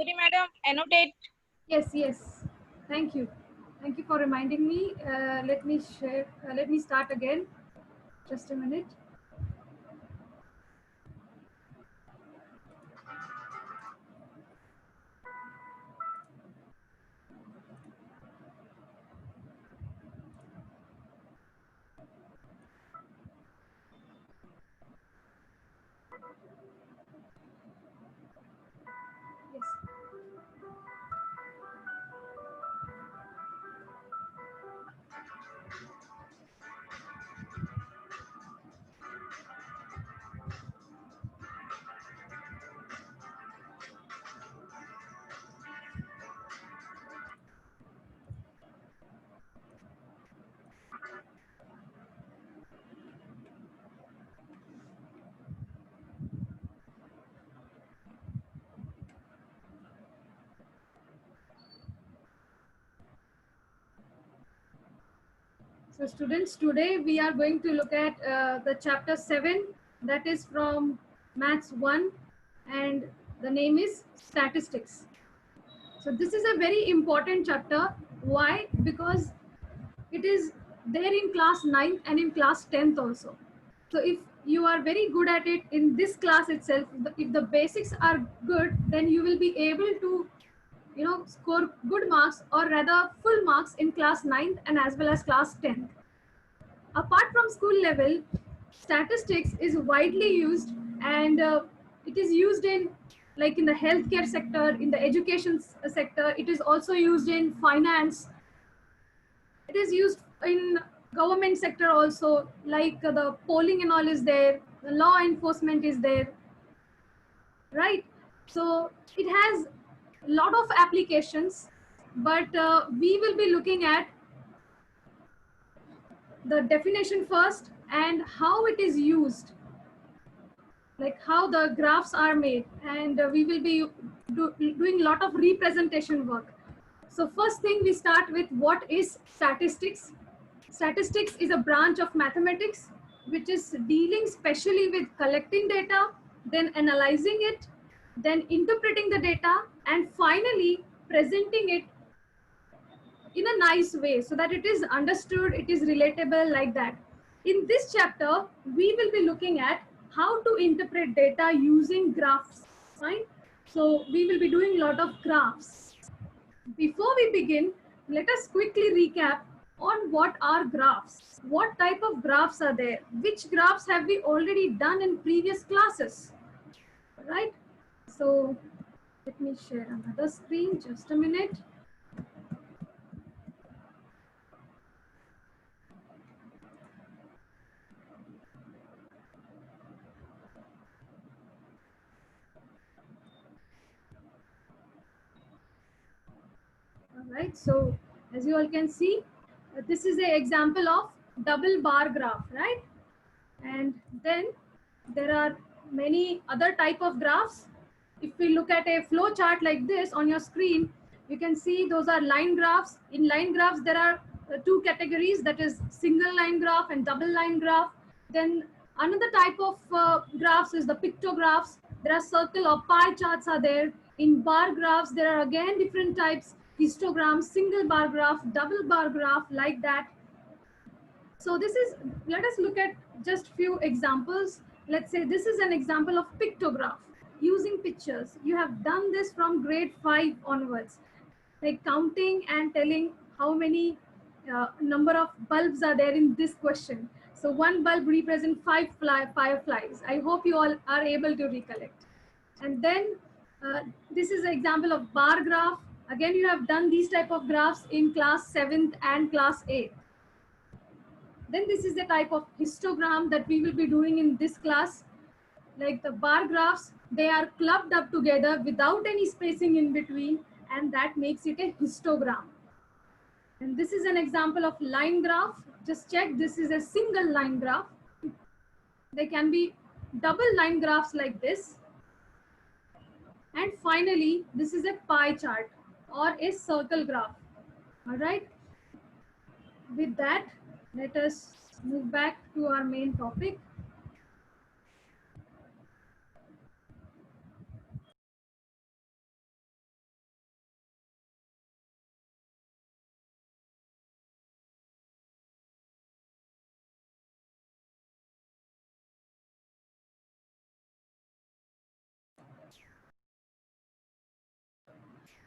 Madhuri madam, annotate. Yes, yes. Thank you. Thank you for reminding me. Let me share. Let me start again. Just a minute. Yes. So, students, today we are going to look at the chapter 7, that is from Maths 1, and the name is Statistics. So, this is a very important chapter. Why? Because it is there in class 9th and in class 10th also. So, if you are very good at it in this class itself, if the basics are good, then you will be able to score good marks, or rather full marks, in class 9th and as well as class 10th. Apart from school level, statistics is widely used, and it is used in, like, in the healthcare sector, in the education sector. It is also used in finance. It is used in government sector also, like the polling and all is there, the law enforcement is there, right? So it has a lot of applications, but we will be looking at the definition first and how it is used, like how the graphs are made, and we will be doing a lot of representation work. So first thing, we start with what is statistics. Statistics is a branch of mathematics which is dealing specially with collecting data, then analyzing it, then interpreting the data, and finally presenting it in a nice way so that it is understood, it is relatable, like that. In this chapter, we will be looking at how to interpret data using graphs. Fine. So we will be doing a lot of graphs. Before we begin, let us quickly recap on what are graphs. What type of graphs are there? Which graphs have we already done in previous classes? Right? So let me share another screen. Just a minute. All right, so as you all can see, this is an example of double bar graph, right? And then there are many other type of graphs. If we look at a flow chart like this on your screen, you can see those are line graphs. In line graphs, there are two categories, that is single line graph and double line graph. Then another type of graphs is the pictographs. There are circle or pie charts are there. In bar graphs, there are again different types: histograms, single bar graph, double bar graph, like that. So this is, let us look at just few examples. Let's say this is an example of pictograph using pictures. You have done this from grade 5 onwards, like counting and telling how many number of bulbs are there in this question. So one bulb represents fireflies. I hope you all are able to recollect. And then this is an example of bar graph. Again, you have done these type of graphs in class 7th and class 8th. Then this is the type of histogram that we will be doing in this class. Like the bar graphs, they are clubbed up together without any spacing in between, and that makes it a histogram. And this is an example of line graph. Just check, this is a single line graph. They can be double line graphs like this. And finally, this is a pie chart or a circle graph. All right. With that, let us move back to our main topic.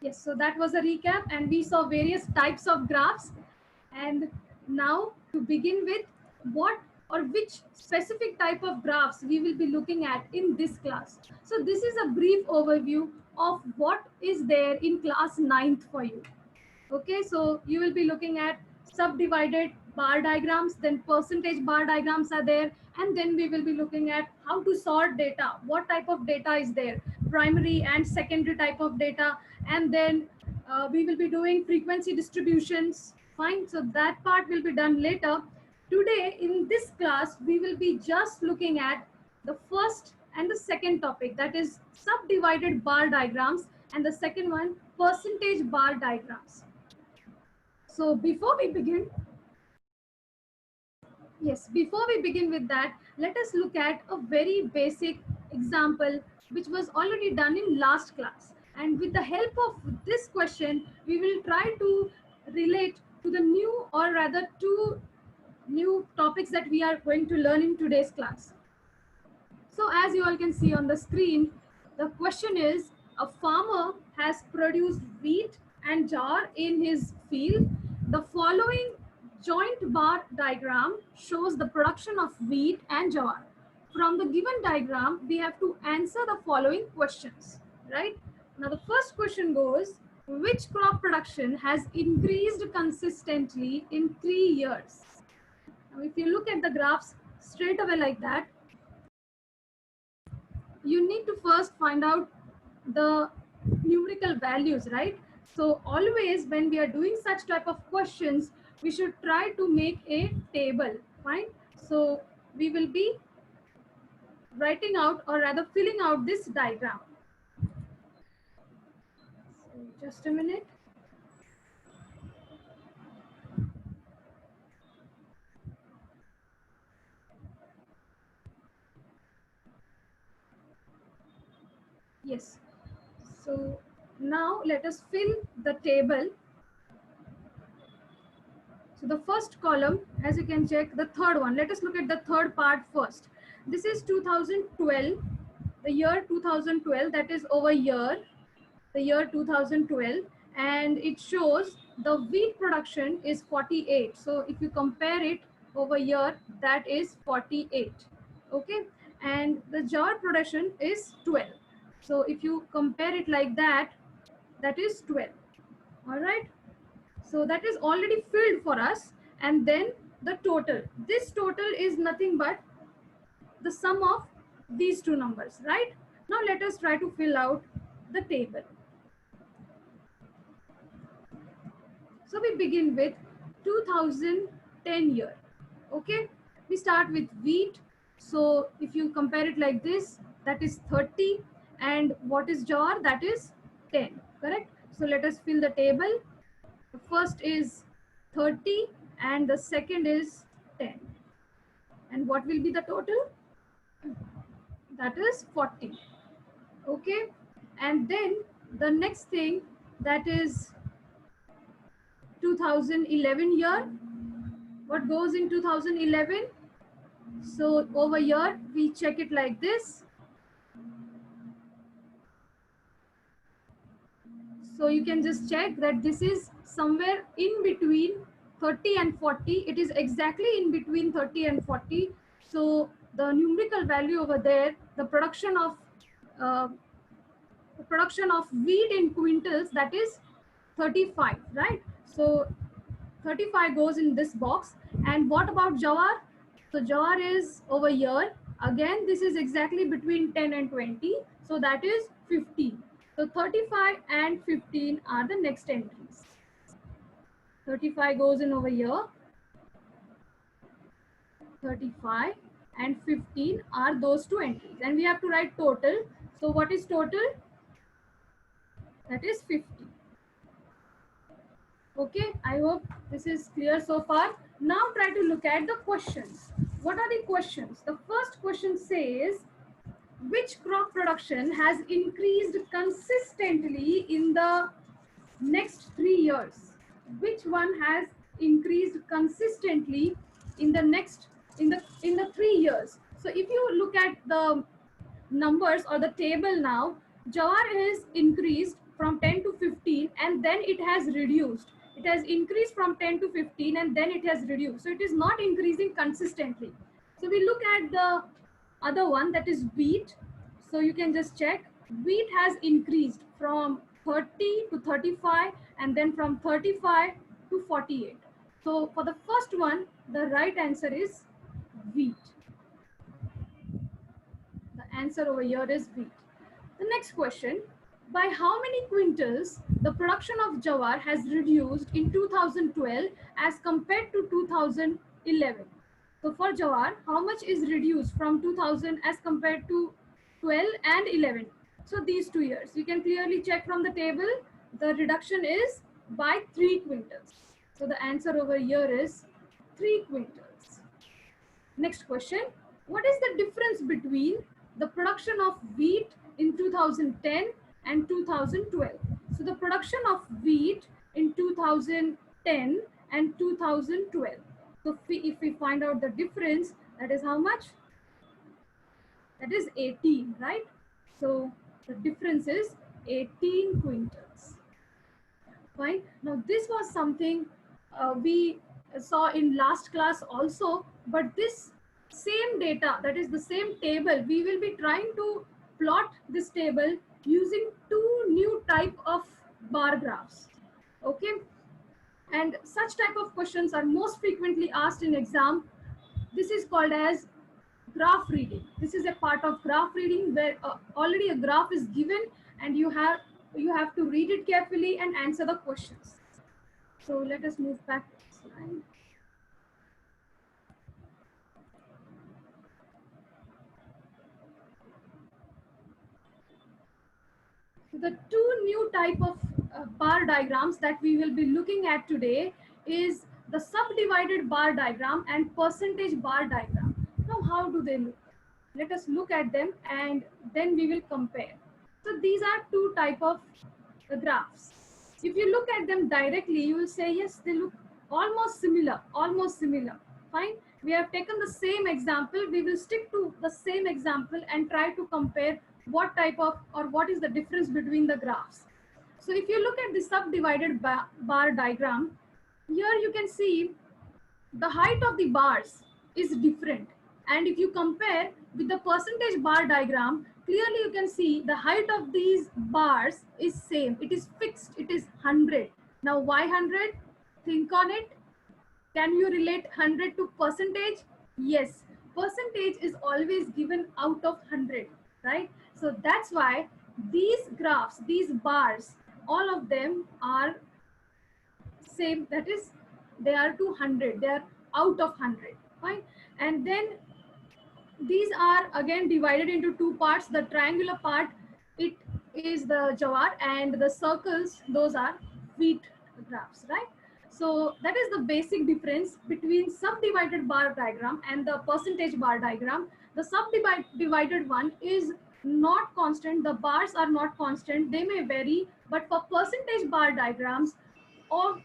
Yes, so that was a recap, and we saw various types of graphs. And now, to begin with, what or which specific type of graphs we will be looking at in this class. So this is a brief overview of what is there in class 9th for you. Okay, so you will be looking at subdivided bar diagrams, then percentage bar diagrams are there, and then we will be looking at how to sort data, what type of data is there, primary and secondary type of data, and then we will be doing frequency distributions. Fine, so that part will be done later. Today in this class, we will be just looking at the first and the second topic, that is subdivided bar diagrams, and the second one, percentage bar diagrams. So before we begin, before we begin with that, let us look at a very basic example which was already done in last class. And with the help of this question, we will try to relate to the new, or rather two new topics that we are going to learn in today's class. So as you all can see on the screen, the question is, a farmer has produced wheat and jar in his field. The following joint bar diagram shows the production of wheat and jar. From the given diagram, we have to answer the following questions, right? Now the first question goes, which crop production has increased consistently in 3 years? Now if you look at the graphs straight away like that, you need to first find out the numerical values, right? So always when we are doing such type of questions, we should try to make a table, fine? So we will be writing out, or rather filling out, this diagram. So just a minute. Yes. So now let us fill the table. So the first column, as you can check, the third one, let us look at the third part first. This is 2012, the year 2012, that is over year, the year 2012, and it shows the wheat production is 48. So if you compare it over year, that is 48. Okay, and the jar production is 12. So if you compare it like that, that is 12. All right. So that is already filled for us. And then the total. This total is nothing but the sum of these two numbers, right? Now let us try to fill out the table. So we begin with 2010 year. Okay, we start with wheat. So if you compare it like this, that is 30. And what is jar? That is 10, correct? So let us fill the table. The first is 30 and the second is 10. And what will be the total? That is 40. Okay. And then the next thing, that is 2011 year. What goes in 2011? So over here, we check it like this. So you can just check that this is somewhere in between 30 and 40. It is exactly in between 30 and 40. So the numerical value over there, the production of wheat in quintals, that is 35, right? So 35 goes in this box. And what about jawar? So jawar is over here. Again, this is exactly between 10 and 20. So that is 15. So 35 and 15 are the next entries. 35 goes in over here. 35 and 15 are those two entries. And we have to write total. So what is total? That is 50. Okay, I hope this is clear so far. Now try to look at the questions. What are the questions? The first question says, which crop production has increased consistently in the next 3 years? Which one has increased consistently in the next, in the 3 years? So if you look at the numbers or the table now, jawar is increased from 10 to 15 and then it has reduced. It has increased from 10 to 15 and then it has reduced. So it is not increasing consistently. So we look at the other one, that is wheat. So you can just check. Wheat has increased from 30 to 35 and then from 35 to 48. So for the first one, the right answer is wheat. The answer over here is wheat. The next question, by how many quintals the production of jawar has reduced in 2012 as compared to 2011? So for jawar, how much is reduced from 2000 as compared to 12 and 11? So these 2 years, you can clearly check from the table, the reduction is by 3 quintals. So the answer over here is 3 quintals. Next question, what is the difference between the production of wheat in 2010 and 2012? So the production of wheat in 2010 and 2012. So if we find out the difference, that is how much? That is 18, right? So the difference is 18 quintals. Fine. Now this was something we saw in last class also, but this same data, that is the same table, we will be trying to plot this table using 2 new type of bar graphs. Okay. And such type of questions are most frequently asked in exam. This is called as graph reading. This is a part of graph reading where already a graph is given and you have to read it carefully and answer the questions. So let us move back to the slide. So the 2 new type of bar diagrams that we will be looking at today is the subdivided bar diagram and percentage bar diagram. Now how do they look? Let us look at them and then we will compare. So these are 2 type of graphs. If you look at them directly, you will say, yes, they look almost similar, Fine. We have taken the same example. We will stick to the same example and try to compare what type of or what is the difference between the graphs. So if you look at the subdivided bar diagram, here you can see the height of the bars is different. And if you compare with the percentage bar diagram, clearly you can see the height of these bars is same. It is fixed. It is 100. Now why 100? Think on it. Can you relate 100 to percentage? Yes. Percentage is always given out of 100, right? So that's why these graphs, these bars, all of them are same. That is, they are 200. They are out of 100. Fine. And then these are again divided into 2 parts. The triangular part, it is the jawar, and the circles, those are wheat graphs, right? So that is the basic difference between subdivided bar diagram and the percentage bar diagram. The subdivided one is not constant. The bars are not constant. They may vary, but for percentage bar diagrams, all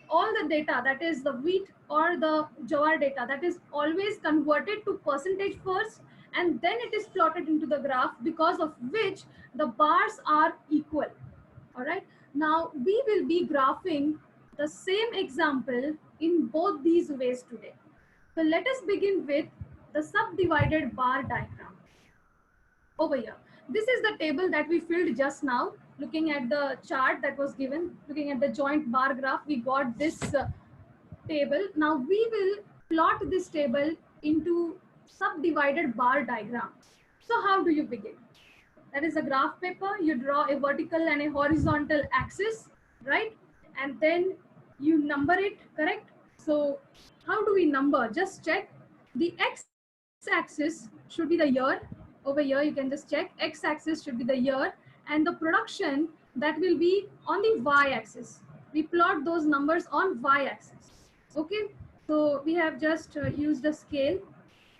the data, that is the wheat or the jawar data, that is always converted to percentage first, and then it is plotted into the graph, because of which the bars are equal. All right. Now we will be graphing the same example in both these ways today. So let us begin with the subdivided bar diagram. Over here, this is the table that we filled just now. Looking at the chart that was given, looking at the joint bar graph, we got this table. Now we will plot this table into subdivided bar diagram. So how do you begin? That is a graph paper. You draw a vertical and a horizontal axis, right? And then you number it, correct? So how do we number? Just check. The x-axis should be the year. Over here, you can just check. X-axis should be the year, and the production, that will be on the y-axis. We plot those numbers on y-axis. Okay. So we have just used a scale,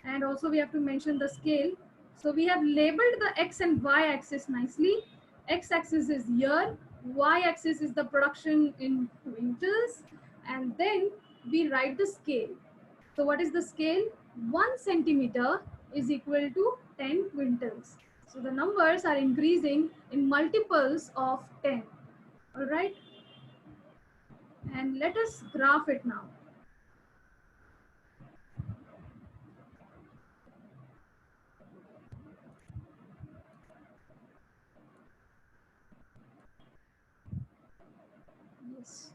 and also we have to mention the scale. So we have labeled the x and y axis nicely. X axis is year, y axis is the production in quintals, and then we write the scale. So what is the scale? 1 centimeter is equal to 10 quintals. So the numbers are increasing in multiples of 10. All right. and let us graph it now. Yes.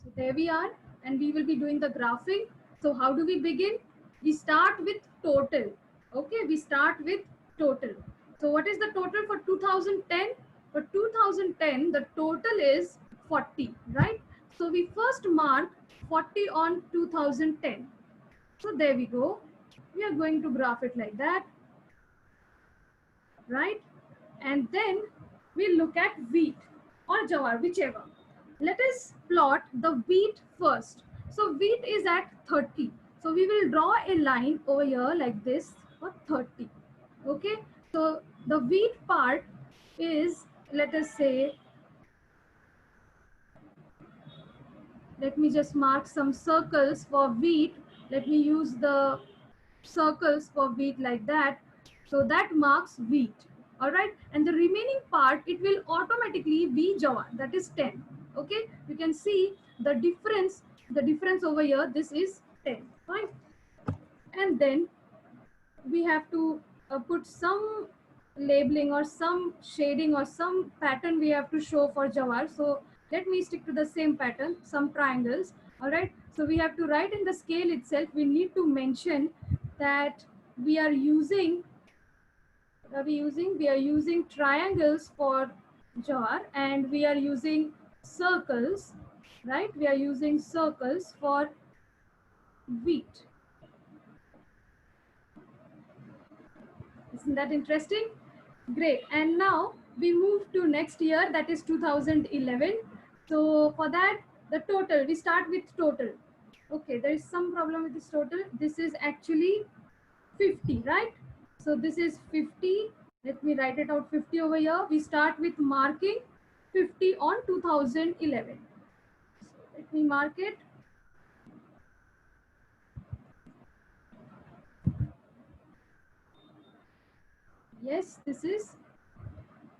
So there we are, and we will be doing the graphing. So how do we begin? We start with total. Okay, we start with total. So what is the total for 2010? For 2010, the total is 40, right? So we first mark 40 on 2010. So there we go. We are going to graph it like that, right? And then we look at wheat or jawar, whichever. Let us plot the wheat first. So wheat is at 30. So we will draw a line over here like this for 30. Okay. So the wheat part is, let us say, let me just mark some circles for wheat. Let me use the circles for wheat like that. So that marks wheat. All right. And the remaining part, it will automatically be jawar. That is 10. Okay. You can see the difference. The difference over here, this is 10. Fine. And then we have to put some labeling or some shading or some pattern we have to show for jawar. So let me stick to the same pattern, some triangles. All right. So we have to write in the scale itself, we need to mention that we are using triangles for jawar, and we are using circles, right? We are using circles for wheat. Isn't that interesting? Great. And now we move to next year, that is 2011. So for that, the total, we start with total. Okay, there is some problem with this total. This is actually 50, right? So this is 50. Let me write it out 50 over here. We start with marking 50 on 2011. So let me mark it. Yes, this is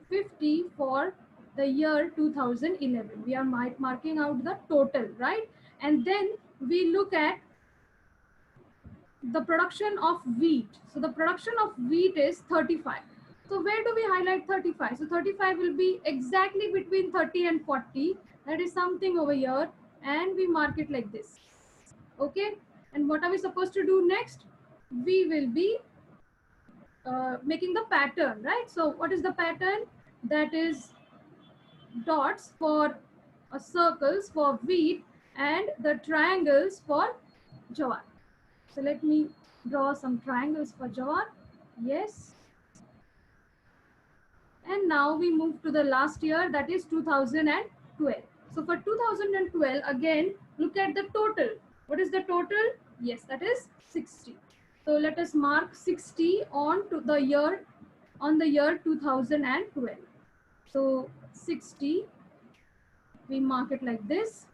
50 for the year 2011. We are marking out the total, right? And then we look at the production of wheat. So the production of wheat is 35. So where do we highlight 35? So 35 will be exactly between 30 and 40. That is something over here. And we mark it like this. Okay. And what are we supposed to do next? We will be making the pattern, right? So what is the pattern? That is dots for circles for wheat and the triangles for jawar. So let me draw some triangles for jawar. Yes. And now we move to the last year, that is 2012. So for 2012, again, look at the total. What is the total? Yes, that is 60. So let us mark 60 on to the year, on the year 2012. So 60, we mark it like this.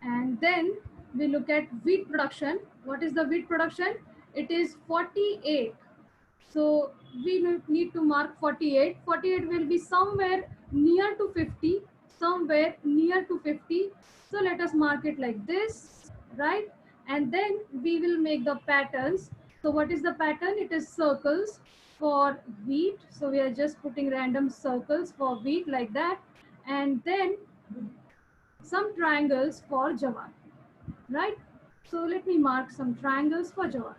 And then we look at wheat production. What is the wheat production? It is 48. So we need to mark 48. 48 will be somewhere near to 50, somewhere near to 50. So let us mark it like this, right? And then we will make the patterns. So what is the pattern? It is circles for wheat. So we are just putting random circles for wheat like that. And then some triangles for jawar, right? So let me mark some triangles for jawar.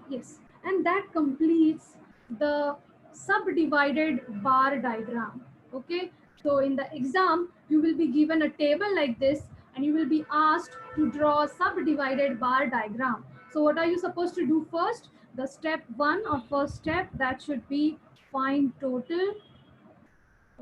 Yes, and that completes the subdivided bar diagram. Okay, so in the exam, you will be given a table like this and you will be asked to draw a subdivided bar diagram. So what are you supposed to do first? The step one or first step, that should be find total.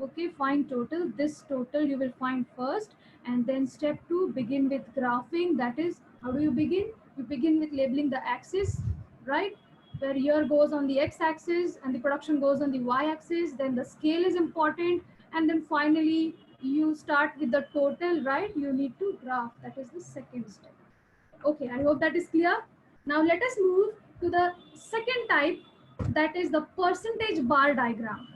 Okay, find total. This total you will find first, and then step two, begin with graphing. That is, how do you begin? You begin with labeling the axis, right? Where year goes on the x-axis and the production goes on the y-axis. Then the scale is important, and then finally you start with the total, right? You need to graph. That is the second step. Okay, I hope that is clear. Now let us move to the second type that is the percentage bar diagram.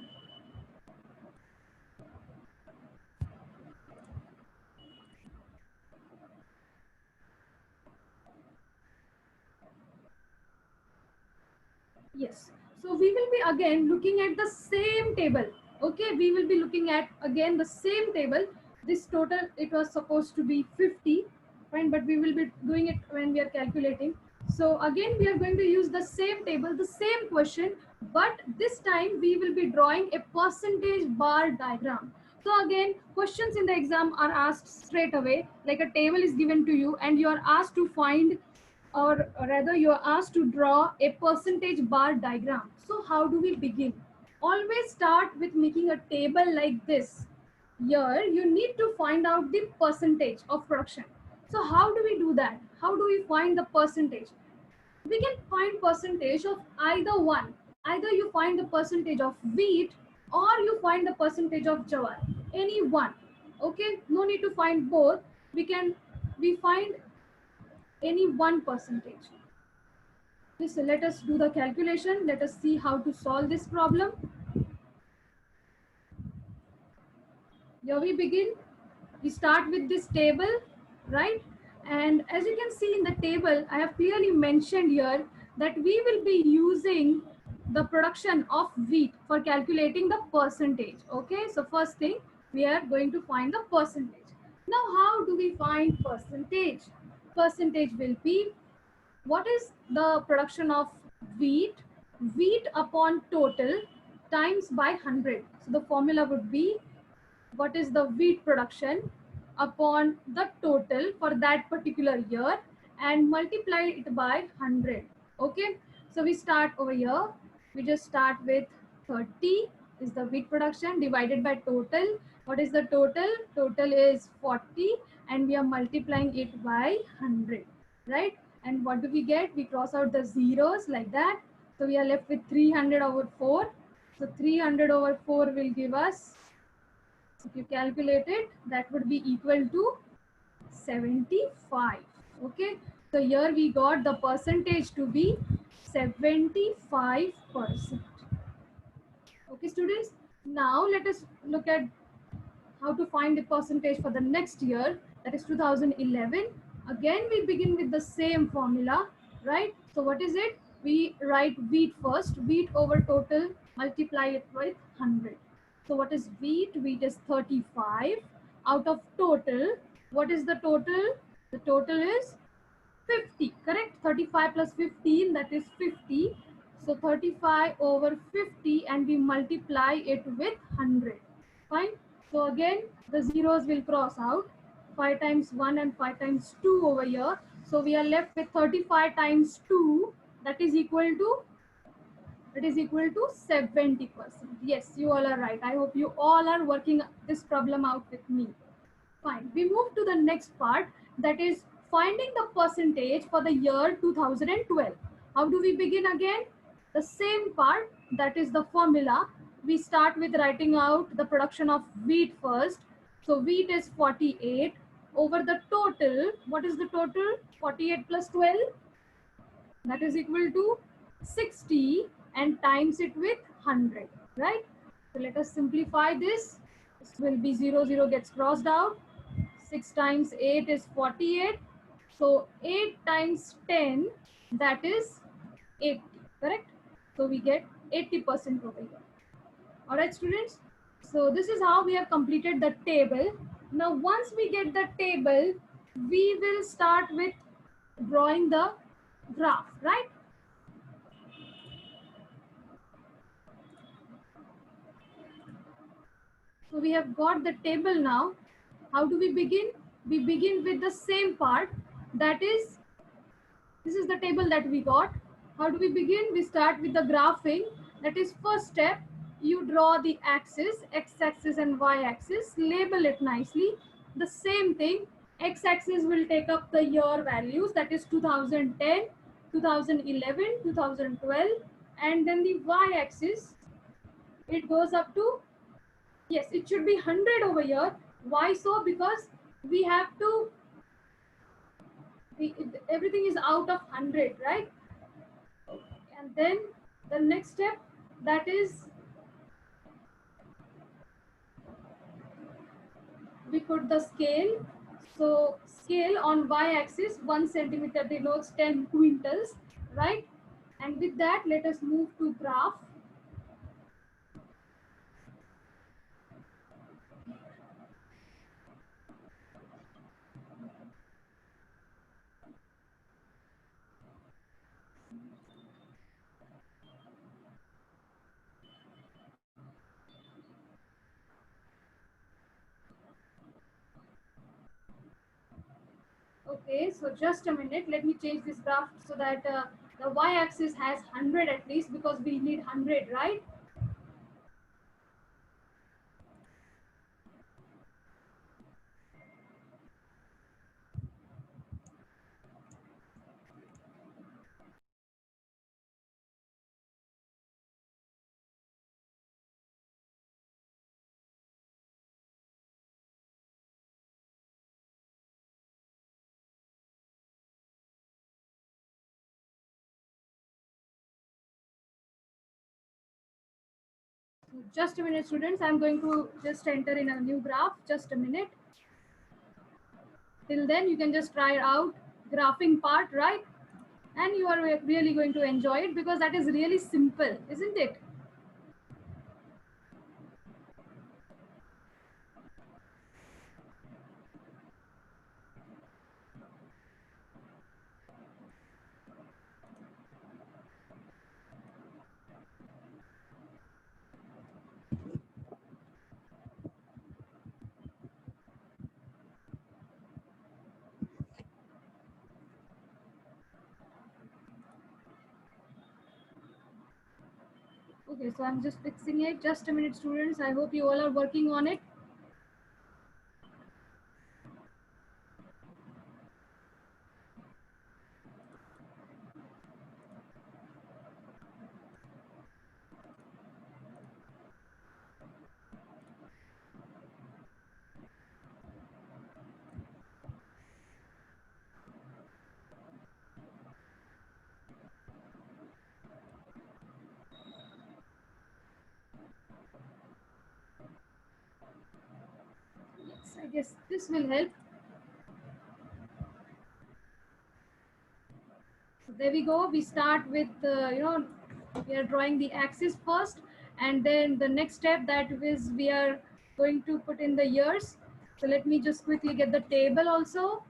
Yes. So we will be again looking at the same table. Okay, we will be looking at again the same table. This total, it was supposed to be 50, fine, but we will be doing it when we are calculating. So again, we are going to use the same table, the same question, but this time we will be drawing a percentage bar diagram. So again, questions in the exam are asked straight away, like a table is given to you and you are asked to find, or rather you are asked to draw a percentage bar diagram. So how do we begin? Always start with making a table like this. Here you need to find out the percentage of production. So how do we do that? How do we find the percentage? We can find percentage of either one. Either you find the percentage of wheat or you find the percentage of jawar. Any one. Okay, no need to find both. We find any one percentage. Okay, so let us do the calculation. Let us see how to solve this problem. Here we begin. We start with this table, right? And as you can see in the table, I have clearly mentioned here that we will be using the production of wheat for calculating the percentage. Okay, so first thing, we are going to find the percentage. Now, how do we find percentage? Percentage will be, what is the production of wheat? Wheat upon total times by 100. So the formula would be, what is the wheat production upon the total for that particular year and multiply it by 100. Okay, so we start over here. We just start with 30 is the wheat production divided by total. What is the total? Total is 40 and we are multiplying it by 100, right? And what do we get? We cross out the zeros like that. So we are left with 300 over 4. So 300 over 4 will give us, if you calculate it, that would be equal to 75. Okay, so here we got the percentage to be 75%. Okay, students, now let us look at how to find the percentage for the next year, that is 2011. Again, we begin with the same formula, right? So what is it? We write wheat first, wheat over total, multiply it with 100. So what is wheat? Wheat is 35 out of total. What is the total? The total is 50, correct? 35 plus 15, that is 50. So 35 over 50 and we multiply it with 100. Fine. So again, the zeros will cross out. 5 times 1 and 5 times 2 over here. So we are left with 35 times 2, that is equal to, 70%. Yes, you all are right. I hope you all are working this problem out with me. Fine. We move to the next part, that is finding the percentage for the year 2012. How do we begin again? The same part, that is the formula. We start with writing out the production of wheat first. So wheat is 48 over the total. What is the total? 48 plus 12, that is equal to 60 and times it with 100, right? So let us simplify this. This will be 0, 0 gets crossed out. 6 times 8 is 48. So 8 times 10, that is 80, correct? So we get 80% over here. All right, students. So this is how we have completed the table. Now, once we get the table, we will start with drawing the graph, right? So we have got the table now. How do we begin? We begin with the same part, that is, this is the table that we got. How do we begin? We start with the graphing. That is, first step, you draw the axis, x-axis and y-axis, label it nicely. The same thing, x-axis will take up the year values, that is 2010, 2011, 2012, and then the y-axis, it goes up to, yes, it should be 100 over here. Why so? Because we have to, everything is out of 100, right? And then The next step, that is, we put the scale. So scale on y-axis, 1 centimeter denotes 10 quintals, right? And with that, let us move to graph. Okay, so just a minute. Let me change this graph so that the y-axis has 100 at least, because we need 100, right? Just a minute, students. I'm going to just enter in a new graph. Just a minute. Till then, you can just try out graphing part, right? And you are really going to enjoy it, because that is really simple, isn't it? Okay, so I'm just fixing it. Just a minute, students. I hope you all are working on it. Yes, I guess this will help. So there we go. We start with, we are drawing the axis first, and then the next step, that is, we are going to put in the years. So let me just quickly get the table also.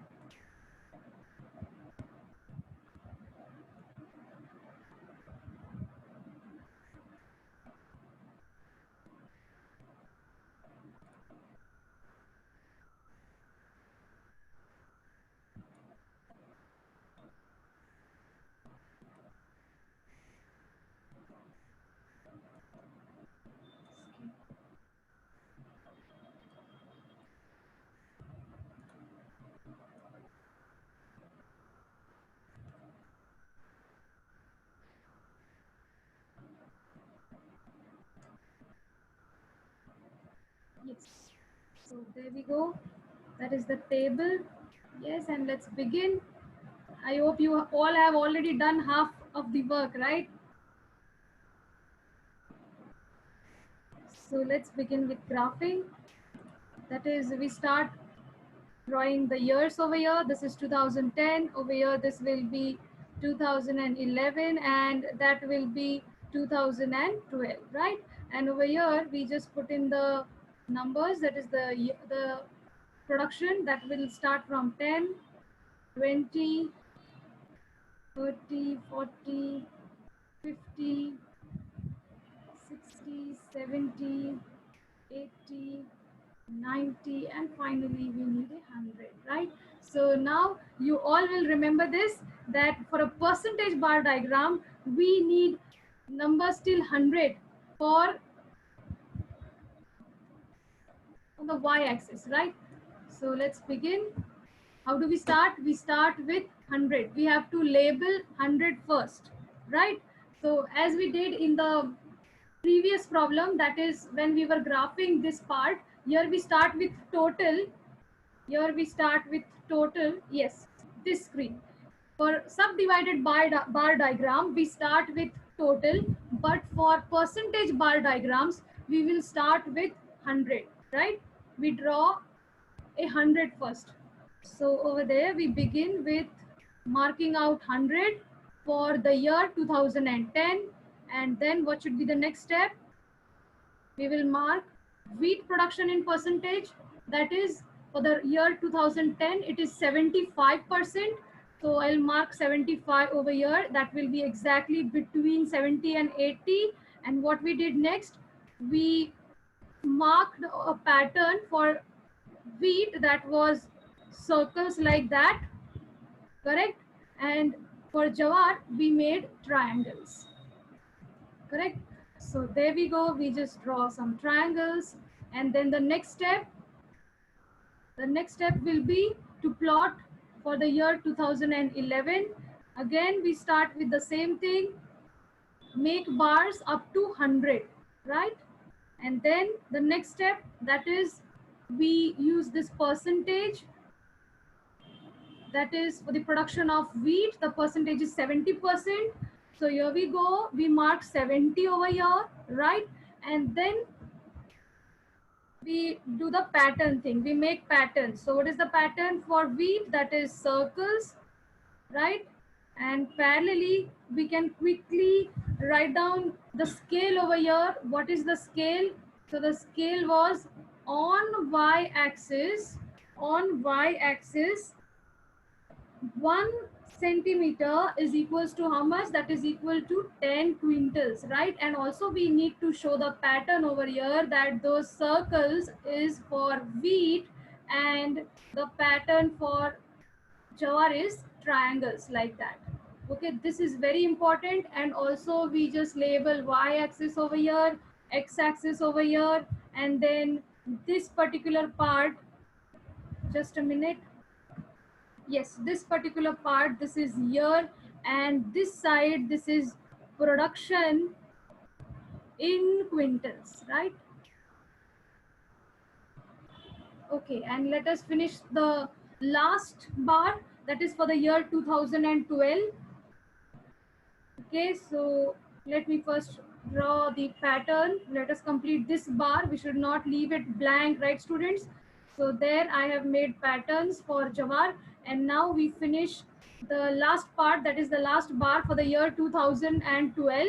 Yes. So there we go. That is the table. Yes, and let's begin. I hope you all have already done half of the work, right? So let's begin with graphing. That is, we start drawing the years over here. This is 2010. Over here, this will be 2011, and that will be 2012, right? And over here, we just put in the numbers. That is the production that will start from 10, 20, 30, 40, 50, 60, 70, 80, 90, and finally we need 100, right? So now you all will remember this, that for a percentage bar diagram, we need numbers till 100 for on the y-axis, right? So let's begin. How do we start? We start with 100. We have to label 100 first, right? So as we did in the previous problem, that is when we were graphing this part, here we start with total. Here we start with total. Yes, this screen. For subdivided bar diagram, we start with total, but for percentage bar diagrams, we will start with 100, right? We draw a 100 first. So over there, we begin with marking out 100 for the year 2010. And then what should be the next step? We will mark wheat production in percentage. That is for the year 2010, it is 75%. So I'll mark 75 over here. That will be exactly between 70 and 80. And what we did next, we marked a pattern for wheat that was circles like that, correct? And for jawar, we made triangles, correct? So there we go. We just draw some triangles. And then the next step will be to plot for the year 2011. Again, we start with the same thing, make bars up to 100, right? And then the next step, that is we use this percentage, that is for the production of wheat, the percentage is 70%. So here we go, we mark 70 over here, right? And then we do the pattern thing, we make patterns. So what is the pattern for wheat? That is circles, right? And parallelly, we can quickly write down the scale over here. What is the scale? So the scale was on y-axis, 1 centimeter is equals to how much? That is equal to 10 quintals, right? And also we need to show the pattern over here, that those circles is for wheat and the pattern for jawar is triangles like that. Okay, this is very important. And also we just label y-axis over here, x-axis over here, and then this particular part, just a minute. Yes, this particular part, this is year, and this side, this is production in quintals, right? Okay, and let us finish the last bar, that is for the year 2012. Okay, so let me first draw the pattern. Let us complete this bar. We should not leave it blank, right, students? So there I have made patterns for jawar, and now we finish the last part, that is the last bar for the year 2012.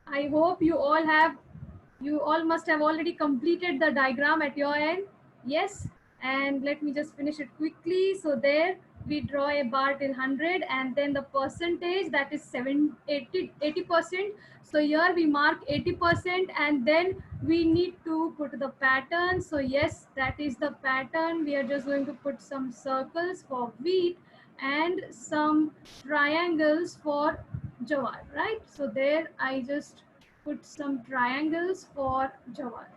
I hope you all must have already completed the diagram at your end. Yes, and let me just finish it quickly. So there we draw a bar till 100, and then the percentage, that is 80%. So here we mark 80%, and then we need to put the pattern. So yes, that is the pattern. We are just going to put some circles for wheat and some triangles for jawar, right? So there I just put some triangles for jawar.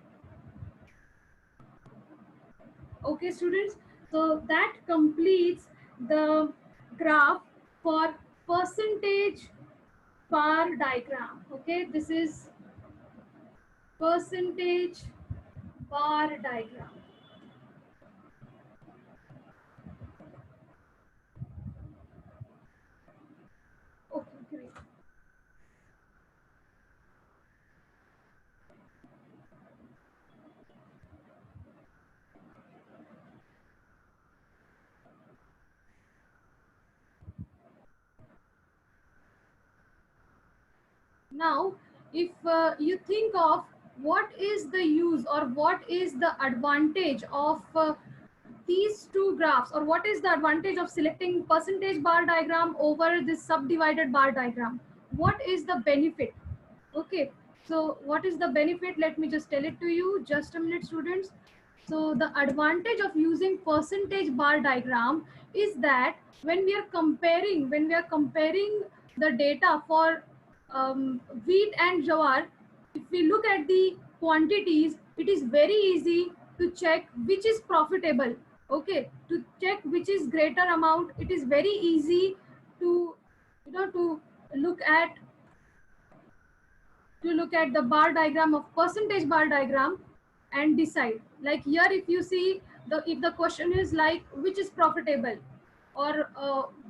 Okay, students, so that completes the graph for percentage bar diagram. Okay, this is percentage bar diagram. Okay, great. Now, if you think of what is the use or what is the advantage of these two graphs, or what is the advantage of selecting percentage bar diagram over this subdivided bar diagram? What is the benefit? Okay, so what is the benefit? Let me just tell it to you. Just a minute, students. So the advantage of using percentage bar diagram is that when we are comparing the data for wheat and jawar, if we look at the quantities, it is very easy to check which is profitable. Okay, to check which is greater amount, it is very easy to to look at the bar diagram of percentage bar diagram and decide. Like here, if you see if the question is like which is profitable, or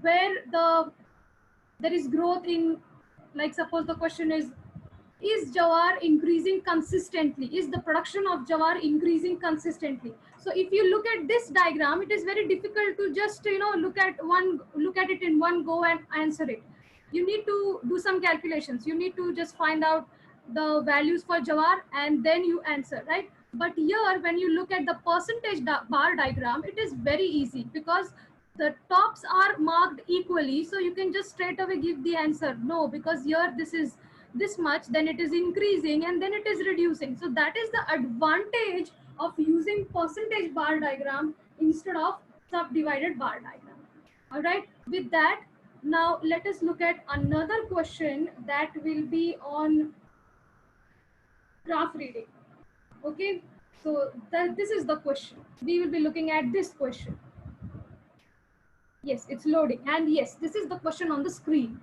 where there is growth in, like suppose the question is is jawar increasing consistently? Is the production of jawar increasing consistently? So if you look at this diagram, it is very difficult to just look at it in one go and answer it. You need to do some calculations. You need to just find out the values for jawar and then you answer, right? But here when you look at the percentage bar diagram, it is very easy because the tops are marked equally, so you can just straight away give the answer no, because here this is this much, then it is increasing, and then it is reducing. So that is the advantage of using percentage bar diagram instead of subdivided bar diagram. All right, with that, now let us look at another question that will be on graph reading. Okay, so this is the question. We will be looking at this question. Yes, it's loading, and yes, this is the question on the screen.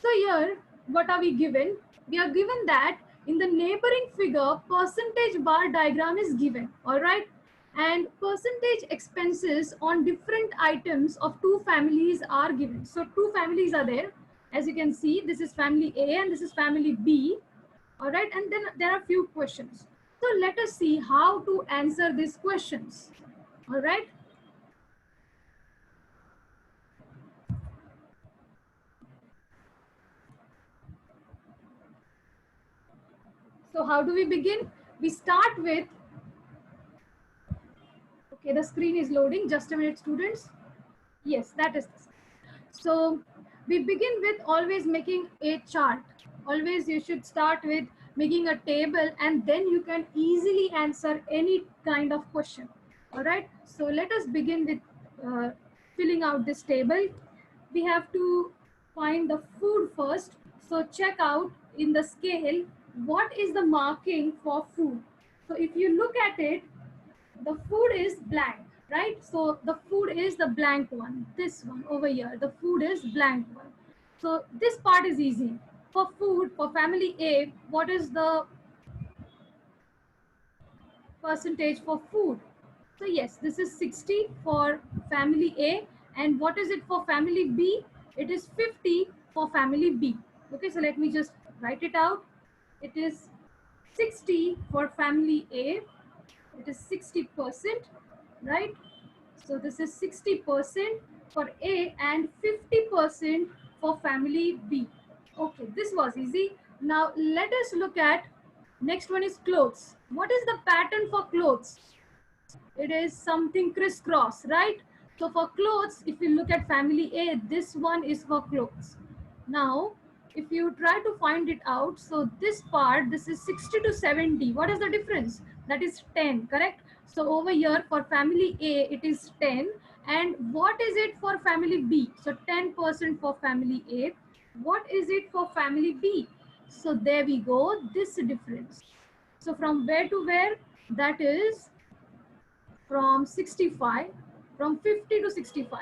So here, what are we given? We are given that in the neighboring figure, percentage bar diagram is given, all right? And percentage expenses on different items of two families are given. So two families are there. As you can see, this is family A and this is family B, all right? And then there are a few questions. So let us see how to answer these questions, all right? So how do we begin? We start with, okay, the screen is loading. Just a minute, students. Yes, that is this. So we begin with always making a chart. Always you should start with making a table and then you can easily answer any kind of question. All right. So let us begin with filling out this table. We have to find the food first. So check out in the scale, what is the marking for food? So if you look at it, the food is blank, right? So the food is the blank one, this one over here, the food is blank one. So this part is easy. For food, for family A, what is the percentage for food? So yes, this is 60 for family A. And what is it for family B? It is 50 for family B. Okay, so let me just write it out. It is 60 for family A. It is 60%, right? So this is 60% for A and 50% for family B. Okay, this was easy. Now let us look at next one is clothes. What is the pattern for clothes? It is something crisscross, right? So for clothes, if you look at family A, this one is for clothes. Now, if you try to find it out, so this part, this is 60 to 70. What is the difference? That is 10, correct? So over here for family A, it is 10. And what is it for family B? So 10% for family A. What is it for family B? So there we go, this difference. So from where to where? That is from 65, from 50 to 65,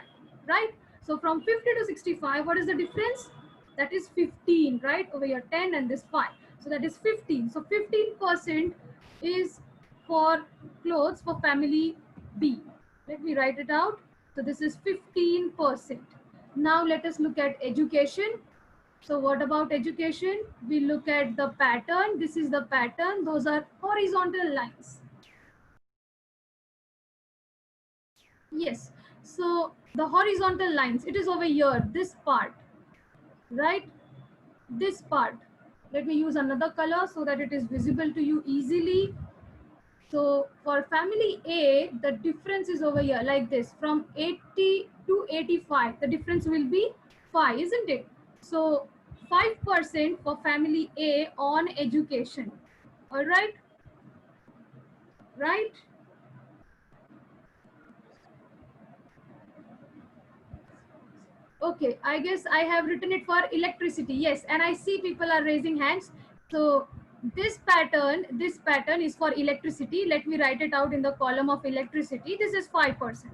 right? So from 50 to 65, what is the difference? That is 15, right? Over here 10 and this 5. So that is 15. So 15% is for clothes for family B. Let me write it out. So this is 15%. Now let us look at education. So what about education? We look at the pattern. This is the pattern. Those are horizontal lines. Yes, so the horizontal lines, it is over here, this part, right? This part. Let me use another color so that it is visible to you easily. So for family A, the difference is over here like this, from 80 to 85. The difference will be 5, isn't it? So 5% for family A on education. All right? Right? Okay, I guess I have written it for electricity. Yes, and I see people are raising hands. So this pattern is for electricity. Let me write it out in the column of electricity. This is 5%.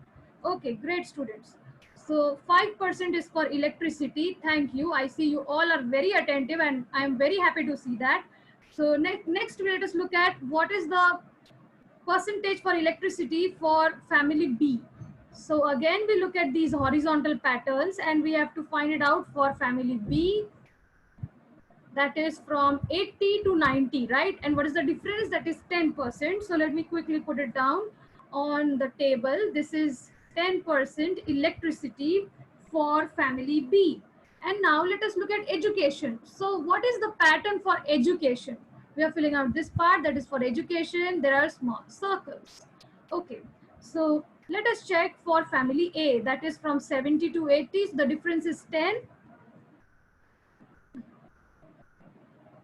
Okay, great students. So 5% is for electricity. Thank you. I see you all are very attentive and I am very happy to see that. So next let us look at what is the percentage for electricity for family B. So again, we look at these horizontal patterns and we have to find it out for family B. that is from 80 to 90, right? And what is the difference? That is 10%. So let me quickly put it down on the table. This is 10% electricity for family B. And now let us look at education. So what is the pattern for education? We are filling out this part, that is for education. There are small circles. Okay, so let us check for family A, that is from 70 to 80. So the difference is 10.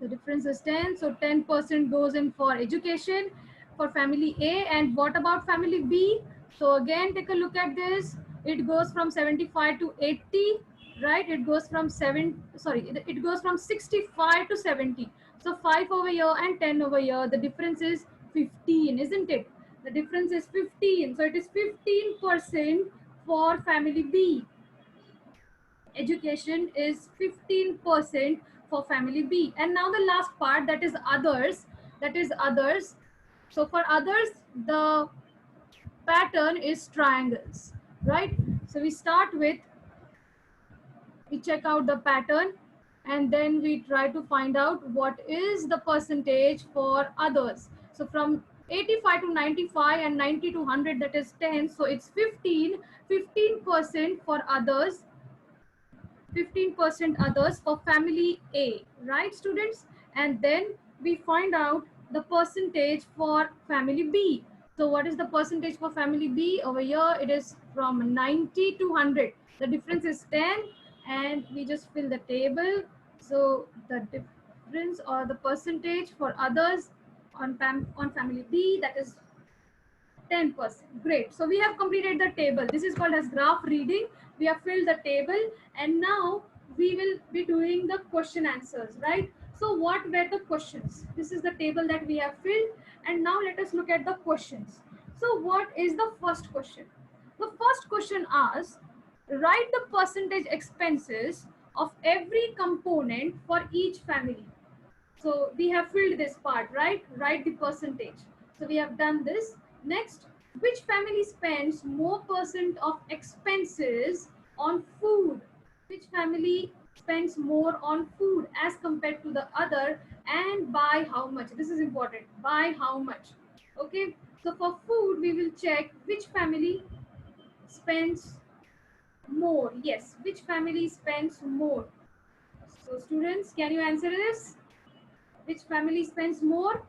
The difference is 10. So 10% goes in for education for family A. And what about family B? So again, take a look at this. It goes from 75 to 80, right? It goes from it goes from 65 to 70. So 5 over here and 10 over here. The difference is 15, isn't it? The difference is 15. So it is 15% for family B. Education is 15% for family B. And now the last part, that is others. That is others. So for others, the pattern is triangles, right? So we start with, we check out the pattern, and then we try to find out what is the percentage for others. So from 85 to 95 and 90 to 100, that is 10. So it's 15% for others, 15% others for family A, right, students? And then we find out the percentage for family B. So what is the percentage for family B? Over here, it is from 90 to 100. The difference is 10, and we just fill the table. So the difference or the percentage for others on family B, that is 10%. Great. So we have completed the table. This is called as graph reading. We have filled the table, and now we will be doing the question answers, right? So what were the questions? This is the table that we have filled, and now let us look at the questions. So what is the first question? The first question asks, write the percentage expenses of every component for each family. So we have filled this part, right? Write the percentage. So we have done this. Next, which family spends more percent of expenses on food? Which family spends more on food as compared to the other, and by how much? This is important. By how much? Okay. So for food, we will check which family spends more. Yes, which family spends more? So students, can you answer this? Which family spends more?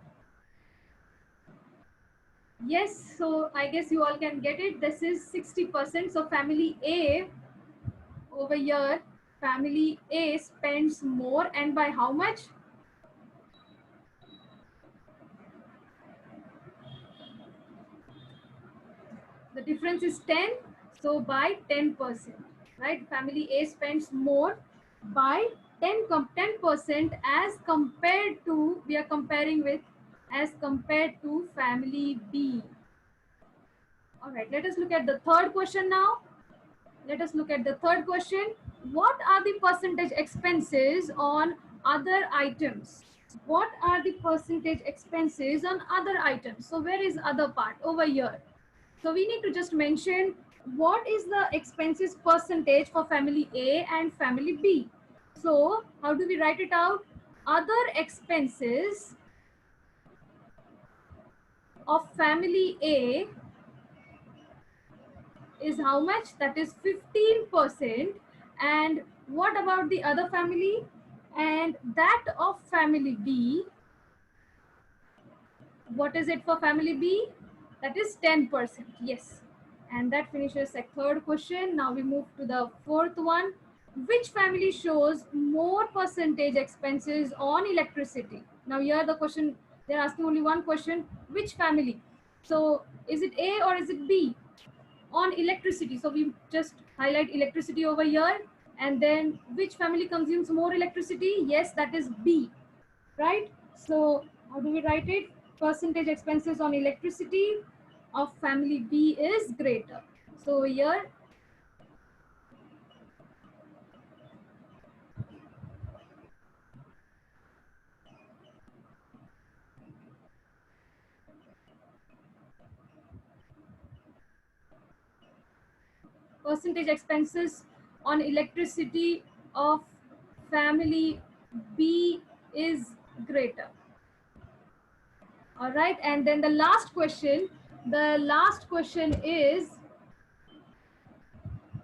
Yes, so I guess you all can get it. This is 60%. So family A over here, family A spends more, and by how much? The difference is 10. So by 10%, right? Family A spends more by 10% as compared to, we are comparing with, as compared to family B. All right, let us look at the third question now. Let us look at the third question. What are the percentage expenses on other items? What are the percentage expenses on other items? So where is other part? Over here. So we need to just mention what is the expenses percentage for family A and family B. So how do we write it out? Other expenses of family A is how much? That is 15%. And what about the other family? And that of family B, what is it for family B? That is 10%. Yes. And that finishes the third question. Now we move to the fourth one. Which family shows more percentage expenses on electricity? Now here the question, they're asking only one question. Which family? So is it A or is it B? On electricity. So we just highlight electricity over here, and then which family consumes more electricity? Yes, that is B, right? So how do we write it? Percentage expenses on electricity of family B is greater. So here percentage expenses on electricity of family B is greater. All right, and then the last question is,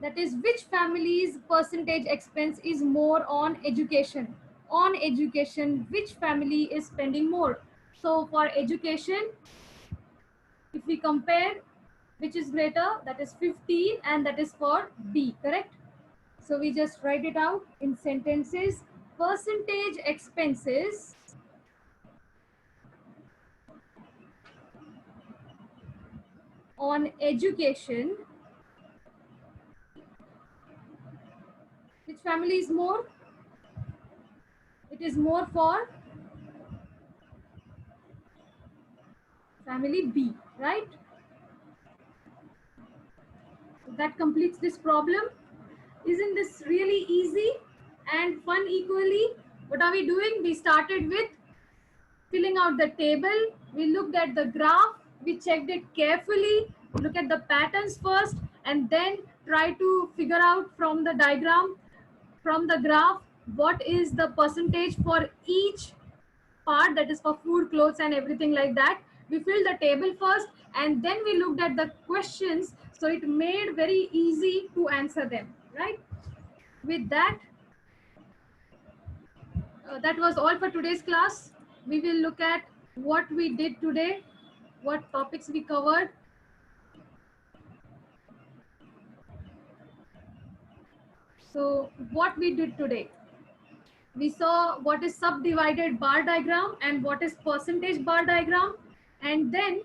that is, which family's percentage expense is more on education? On education, which family is spending more? So for education, if we compare, which is greater, that is 15, and that is for B, correct? So we just write it out in sentences. Percentage expenses on education, which family is more? It is more for family B, right? That completes this problem. Isn't this really easy and fun equally? What are we doing? We started with filling out the table. We looked at the graph. We checked it carefully. Look at the patterns first, and then try to figure out from the diagram, from the graph, what is the percentage for each part, that is for food, clothes, and everything like that. We filled the table first, and then we looked at the questions, so it made very easy to answer them, right? With that, that was all for today's class. We will look at what we did today, what topics we covered. So what we did today, we saw what is subdivided bar diagram and what is percentage bar diagram, and then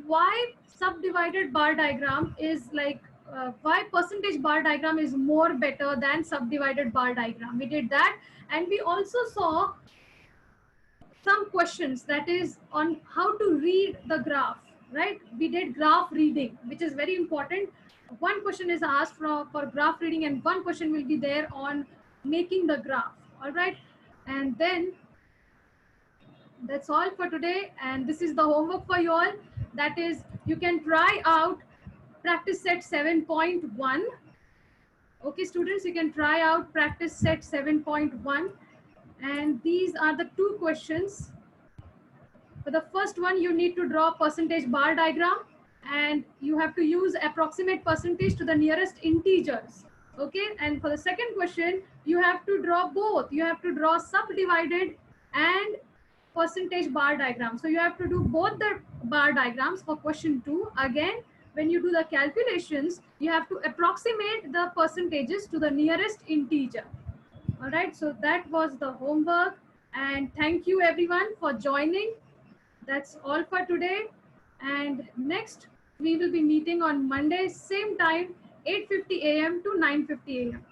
why subdivided bar diagram is like, why percentage bar diagram is more better than subdivided bar diagram. We did that, and we also saw some questions, that is on how to read the graph, right? We did graph reading, which is very important. One question is asked for graph reading, and one question will be there on making the graph. All right, and then that's all for today, and this is the homework for you all. That is, you can try out practice set 7.1. Okay students, you can try out practice set 7.1, and these are the two questions. For the first one, you need to draw percentage bar diagram, and you have to use approximate percentage to the nearest integers. Okay, and for the second question, you have to draw both. You have to draw subdivided and percentage bar diagram. So you have to do both the bar diagrams for question 2. Again, when you do the calculations, you have to approximate the percentages to the nearest integer. All right, so that was the homework, and thank you everyone for joining. That's all for today, and next we will be meeting on Monday, same time, 8:50 a.m. to 9:50 a.m.